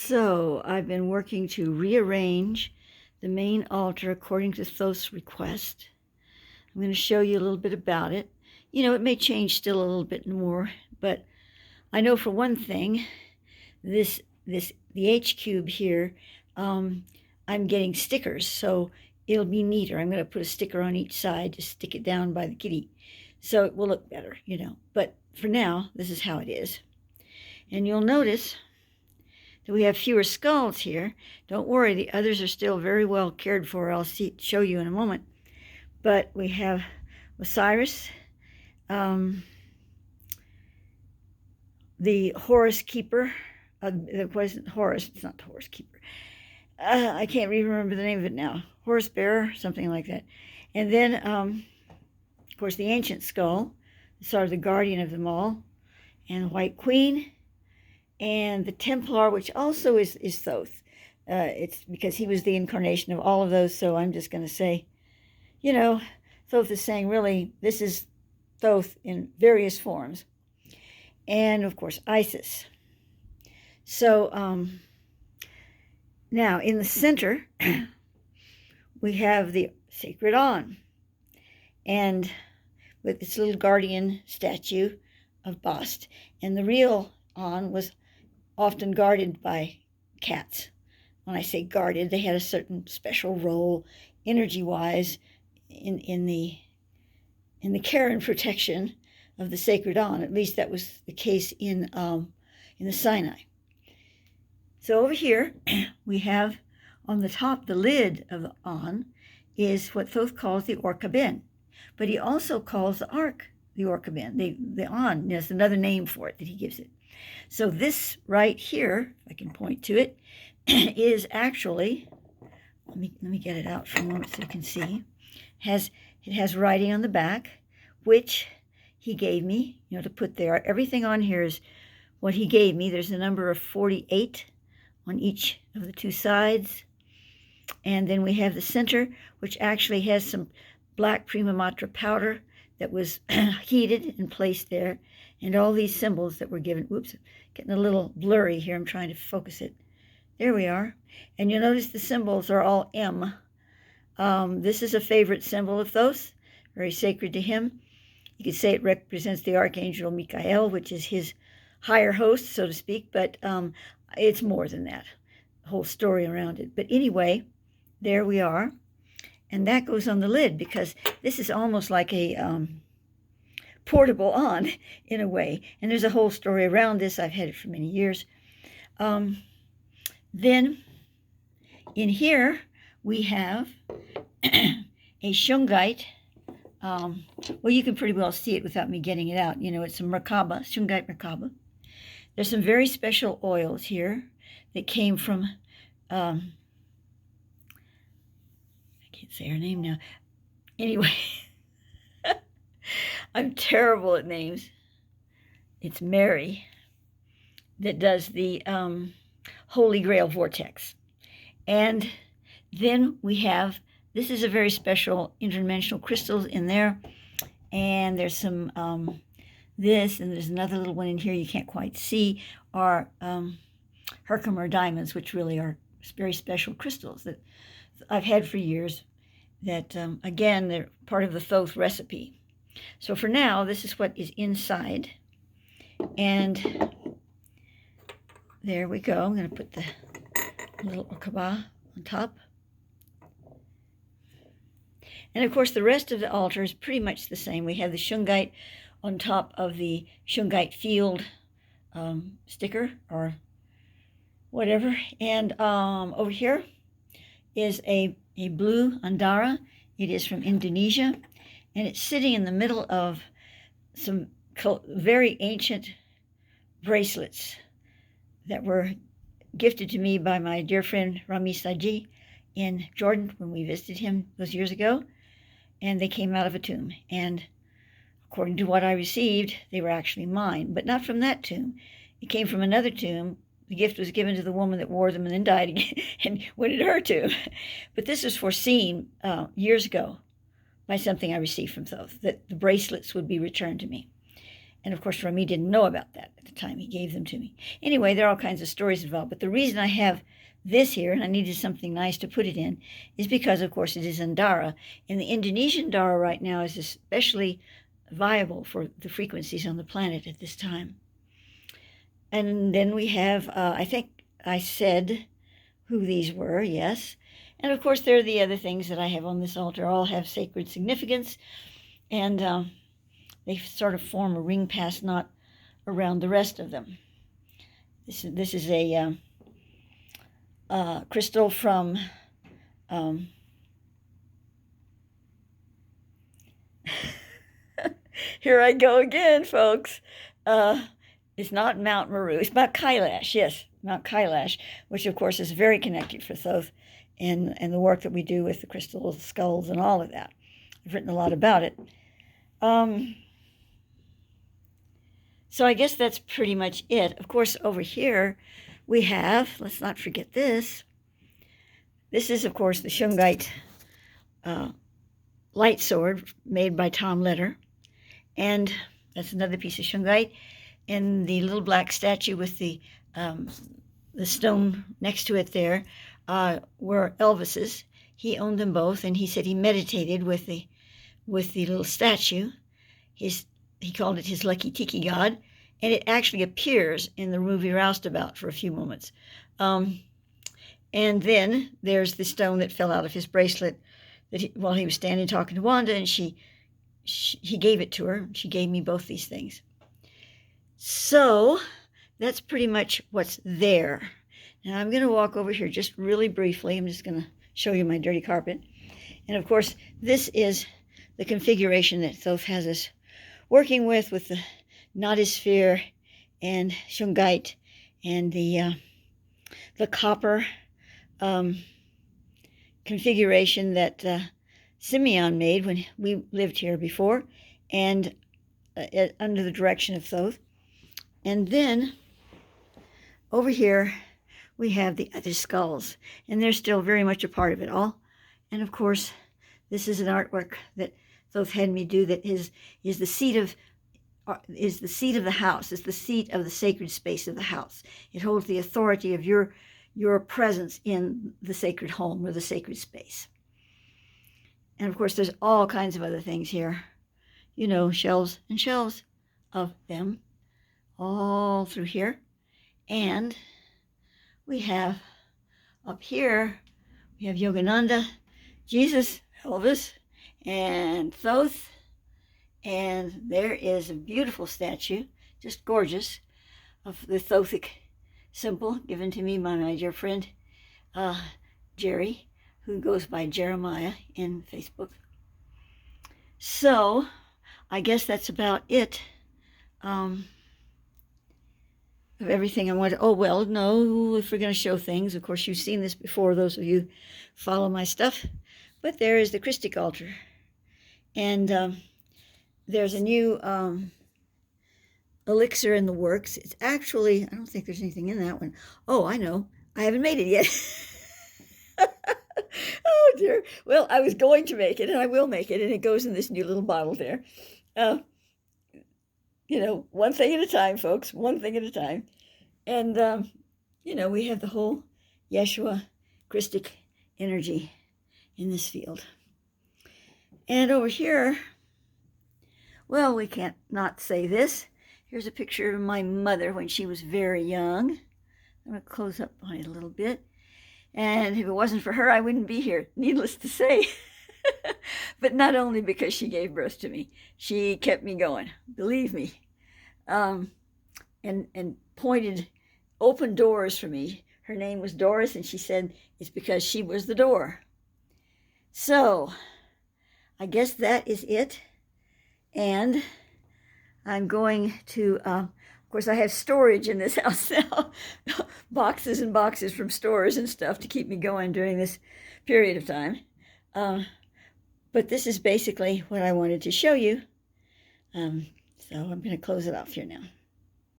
So I've been working to rearrange the main altar according to Thoth's request. I'm going to show you a little bit about it. You know, it may change still a little bit more, but I know for one thing, the H cube here, I'm getting stickers, so it'll be neater. I'm going to put a sticker on each side to stick it down by the kitty, so it will look better, you know. But for now, this is how it is. And you'll notice that we have fewer skulls here. Don't worry, the others are still very well cared for. I'll show you in a moment. But we have Osiris, the Horus Keeper. It wasn't Horus, it's not the Horus Keeper. I can't even remember the name of it now. Horus Bearer, something like that. And then, of course, the Ancient Skull, sort of the guardian of them all, and the White Queen, and the Templar, which also is Thoth. It's because he was the incarnation of all of those, so I'm just going to say, you know, Thoth is saying, really, this is Thoth in various forms. And, of course, Isis. So, now, in the center, we have the sacred An, and with its little guardian statue of Bast. And the real An was often guarded by cats. When I say guarded, they had a certain special role, energy-wise, in the care and protection of the sacred An. At least that was the case in the Sinai. So over here, we have on the top, the lid of the An is what Thoth calls the Orca-Ben. But he also calls the Ark the Orca-Ben. The An, there's another name for it that he gives it. So this right here, if I can point to it, is actually, let me get it out for a moment so you can see, it has writing on the back, which he gave me, you know, to put there. Everything on here is what he gave me. There's a number of 48 on each of the two sides. And then we have the center, which actually has some black prima matra powder that was heated and placed there, and all these symbols that were given. Whoops, getting a little blurry here. I'm trying to focus it. There we are. And you'll notice the symbols are all M. This is a favorite symbol of Thoth, very sacred to him. You could say it represents the Archangel Michael, which is his higher host, so to speak, but it's more than that, the whole story around it. But anyway, there we are. And that goes on the lid, because this is almost like a portable An in a way. And there's a whole story around this. I've had it for many years. Then in here we have a Shungite. Well, you can pretty well see it without me getting it out. You know, it's a Merkaba, Shungite Merkaba. There's some very special oils here that came from, I can't say her name now. Anyway, I'm terrible at names. It's Mary that does the Holy Grail Vortex. And then we have, this is a very special interdimensional crystals in there. And there's some, this, and there's another little one in here you can't quite see, are Herkimer diamonds, which really are very special crystals that I've had for years. That, again, they're part of the Thoth recipe. So for now, this is what is inside. And there we go. I'm going to put the little Merkaba on top. And of course, the rest of the altar is pretty much the same. We have the Shungite on top of the Shungite field sticker or whatever. And over here is a blue Andara. It is from Indonesia. And it's sitting in the middle of some very ancient bracelets that were gifted to me by my dear friend Rami Saji in Jordan when we visited him those years ago. And they came out of a tomb. And according to what I received, they were actually mine, but not from that tomb. It came from another tomb. The gift was given to the woman that wore them and then died again and went into her tomb. But this was foreseen years ago by something I received from Thoth, that the bracelets would be returned to me. And of course, Rami didn't know about that at the time he gave them to me. Anyway, there are all kinds of stories involved. But the reason I have this here, and I needed something nice to put it in, is because, of course, it is in Dara. And the Indonesian Dara right now is especially viable for the frequencies on the planet at this time. And then we have, I think I said who these were, yes. And of course, there are the other things that I have on this altar, all have sacred significance. And they sort of form a ring pass knot around the rest of them. This is a crystal from here I go again, folks. It's not Mount Meru. It's Mount Kailash, yes, Mount Kailash, which of course is very connected for Thoth and the work that we do with the crystal skulls and all of that. I've written a lot about it. So I guess that's pretty much it. Of course, over here we have, let's not forget this. This is, of course, the Shungite light sword made by Tom Letter. And that's another piece of Shungite. And the little black statue with the stone next to it there were Elvis's. He owned them both, and he said he meditated with the little statue. He called it his lucky tiki god, and it actually appears in the movie Roustabout for a few moments. And then there's the stone that fell out of his bracelet while he was standing talking to Wanda, and he gave it to her. She gave me both these things. So that's pretty much what's there. Now I'm going to walk over here just really briefly. I'm just going to show you my dirty carpet. And of course, this is the configuration that Thoth has us working with the Nodosphere and Shungite and the copper configuration that Simeon made when we lived here before, and under the direction of Thoth. And then over here we have the other skulls, and they're still very much a part of it all. And of course, this is an artwork that Thoth had me do that is the seat of the house, is the seat of the sacred space of the house. It holds the authority of your presence in the sacred home or the sacred space. And of course, there's all kinds of other things here. You know, shelves and shelves of them all through here. And we have up here, we have Yogananda, Jesus, Elvis, and Thoth. And there is a beautiful statue, just gorgeous, of the Thothic symbol given to me by my dear friend Jerry, who goes by Jeremiah in Facebook. So I guess that's about it of everything I want to. Oh, well, no, if we're going to show things, of course, you've seen this before, those of you who follow my stuff. But there is the Christic altar. And there's a new elixir in the works. It's actually, I don't think there's anything in that one. Oh, I know. I haven't made it yet. Oh, dear. Well, I was going to make it, and I will make it, and it goes in this new little bottle there. You know, one thing at a time, folks, one thing at a time. And, you know, we have the whole Yeshua Christic energy in this field. And over here, well, we can't not say this. Here's a picture of my mother when she was very young. I'm going to close up on it a little bit. And if it wasn't for her, I wouldn't be here, needless to say. But not only because she gave birth to me. She kept me going, believe me. And pointed open doors for me. Her name was Doris, and she said it's because she was the door. So I guess that is it. And I'm going to, of course, I have storage in this house now. Boxes and boxes from stores and stuff to keep me going during this period of time. But this is basically what I wanted to show you. So I'm going to close it off here now.